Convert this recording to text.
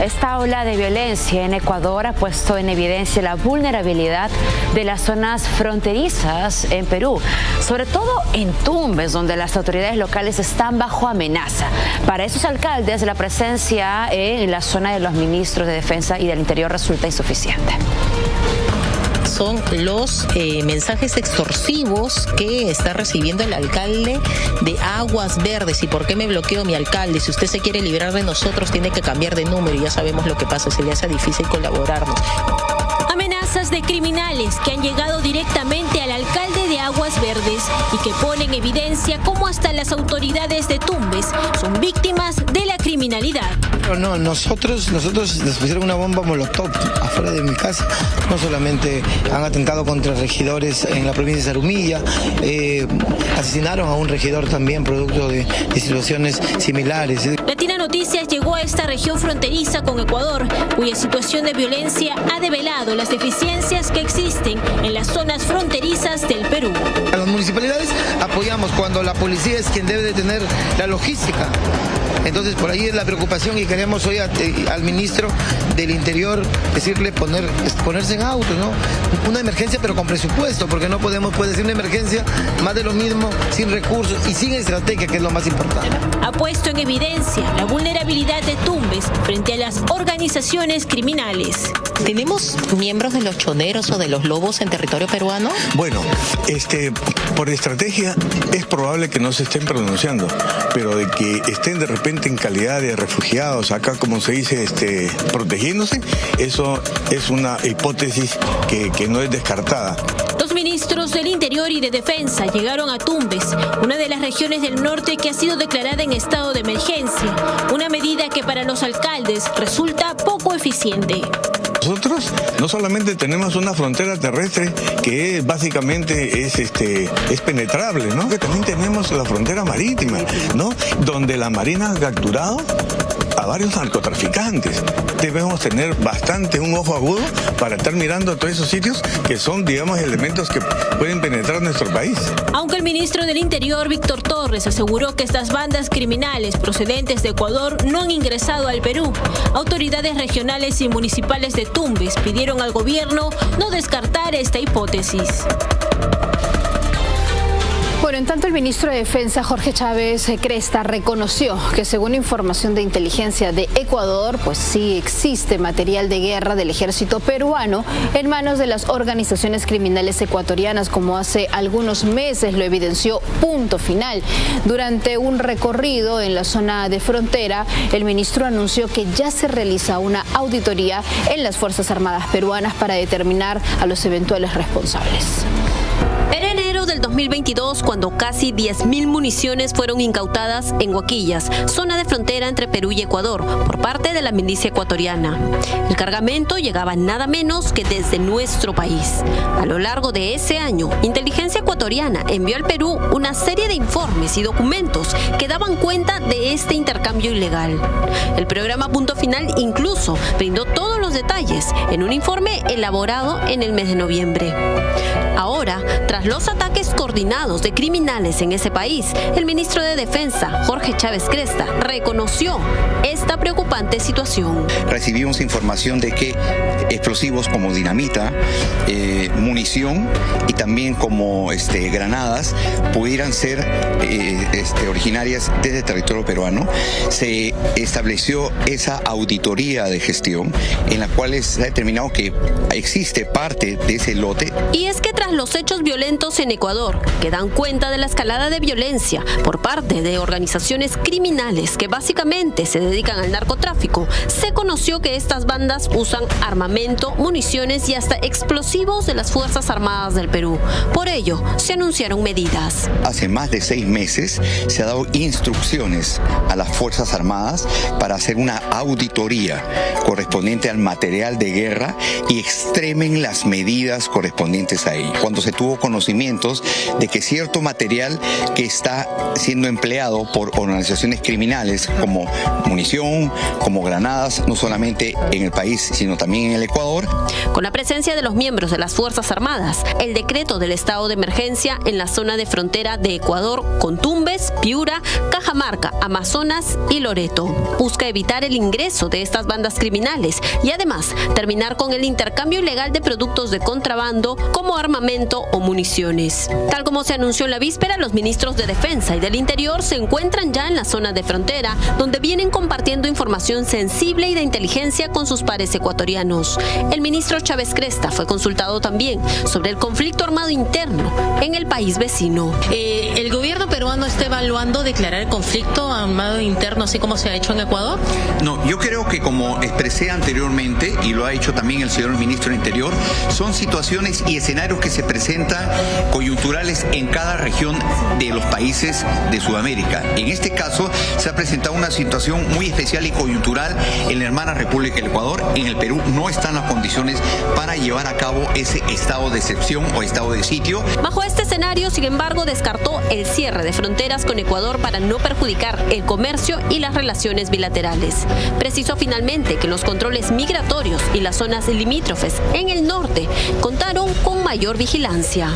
Esta ola de violencia en Ecuador ha puesto en evidencia la vulnerabilidad de las zonas fronterizas en Perú, sobre todo en Tumbes, donde las autoridades locales están bajo amenaza. Para esos alcaldes, la presencia en la zona de los ministros de Defensa y del Interior resulta insuficiente. Son los mensajes extorsivos que está recibiendo el alcalde de Aguas Verdes. ¿Y por qué me bloqueó mi alcalde? Si usted se quiere librar de nosotros, tiene que cambiar de número. Y ya sabemos lo que pasa, se le hace difícil colaborarnos. Amenazas de criminales que han llegado directamente al alcalde de Aguas Verdes y que ponen en evidencia cómo hasta las autoridades de Tumbes son víctimas de la criminalidad. No, nosotros nos pusieron una bomba molotov afuera de mi casa. No solamente han atentado contra regidores en la provincia de Zarumilla, asesinaron a un regidor también producto de situaciones similares. Latina Noticias llegó a esta región fronteriza con Ecuador, cuya situación de violencia ha develado las deficiencias que existen en las zonas fronterizas del Perú. A las municipalidades apoyamos cuando la policía es quien debe de tener la logística. Entonces por ahí es la preocupación y queremos hoy al ministro del Interior decirle ponerse en auto, ¿no? Una emergencia pero con presupuesto, porque no puede ser una emergencia más de lo mismo, sin recursos y sin estrategia, que es lo más importante. Ha puesto en evidencia la vulnerabilidad de Tumbes frente a las organizaciones criminales. ¿Tenemos miembros de los choneros o de los lobos en territorio peruano? Bueno, por estrategia es probable que no se estén pronunciando, pero de que estén de repente en calidad de refugiados, acá como se dice, protegiéndose, eso es una hipótesis que no es descartada. Los ministros del Interior y de Defensa llegaron a Tumbes, una de las regiones del norte que ha sido declarada en estado de emergencia, una medida que para los alcaldes resulta poco eficiente. Nosotros no solamente tenemos una frontera terrestre que básicamente es penetrable, ¿no? Que también tenemos la frontera marítima, ¿no? Donde la Marina ha capturado a varios narcotraficantes. Debemos tener un ojo agudo para estar mirando todos esos sitios que son, digamos, elementos que pueden penetrar nuestro país. Aunque el ministro del Interior, Víctor Torres, aseguró que estas bandas criminales procedentes de Ecuador no han ingresado al Perú, autoridades regionales y municipales de Tumbes pidieron al gobierno no descartar esta hipótesis. Bueno, en tanto el ministro de Defensa, Jorge Chávez Cresta, reconoció que según información de inteligencia de Ecuador, pues sí existe material de guerra del ejército peruano en manos de las organizaciones criminales ecuatorianas, como hace algunos meses lo evidenció Punto Final. Durante un recorrido en la zona de frontera, el ministro anunció que ya se realiza una auditoría en las Fuerzas Armadas peruanas para determinar a los eventuales responsables. Era enero del 2022 cuando casi 10.000 municiones fueron incautadas en Huaquillas, zona de frontera entre Perú y Ecuador, por parte de la milicia ecuatoriana. El cargamento llegaba nada menos que desde nuestro país. A lo largo de ese año, inteligencia ecuatoriana envió al Perú una serie de informes y documentos que daban cuenta de este intercambio ilegal. El programa Punto Final incluso brindó todos los detalles en un informe elaborado en el mes de noviembre. Ahora, tras los ataques coordinados de criminales en ese país, el ministro de Defensa, Jorge Chávez Cresta, reconoció esta preocupante situación. Recibimos información de que explosivos como dinamita, munición y también como granadas pudieran ser originarias desde el territorio peruano. Se estableció esa auditoría de gestión en la cual se ha determinado que existe parte de ese lote. Y es que tras los hechos violentos en Ecuador, que dan cuenta de la escalada de violencia por parte de organizaciones criminales que básicamente se dedican al narcotráfico, se conoció que estas bandas usan armamento, municiones y hasta explosivos de las Fuerzas Armadas del Perú. Por ello, se anunciaron medidas. Hace más de 6 meses se ha dado instrucciones a las Fuerzas Armadas para hacer una auditoría correspondiente al material de guerra y extremen las medidas correspondientes a ello. Cuando se tuvo conocimientos de que cierto material que está siendo empleado por organizaciones criminales como munición, como granadas, no solamente en el país, sino también en el Ecuador. Con la presencia de los miembros de las Fuerzas Armadas, el decreto del estado de emergencia en la zona de frontera de Ecuador con Tumbes, Piura, Cajamarca, Amazonas y Loreto busca evitar el ingreso de estas bandas criminales y además terminar con el intercambio ilegal de productos de contrabando como armamento o municiones. Tal como se anunció en la víspera, los ministros de Defensa y del Interior se encuentran ya en la zona de frontera, donde vienen compartiendo información sensible y de inteligencia con sus pares ecuatorianos. El ministro Chávez Cresta fue consultado también sobre el conflicto armado interno en el país vecino. ¿El gobierno peruano está evaluando declarar el conflicto armado interno así como se ha hecho en Ecuador? No, yo creo que como expresé anteriormente, y lo ha hecho también el señor ministro del Interior, son situaciones y escenarios que se presentan coyunturales en cada región de los países de Sudamérica. En este caso se ha presentado una situación muy especial y coyuntural en la hermana República del Ecuador. En el Perú no están las condiciones para llevar a cabo ese estado de excepción o estado de sitio. Bajo este escenario, sin embargo, descartó el cierre de fronteras con Ecuador para no perjudicar el comercio y las relaciones bilaterales. Precisó finalmente que los controles migratorios y las zonas limítrofes en el norte contaron con mayor vigilancia.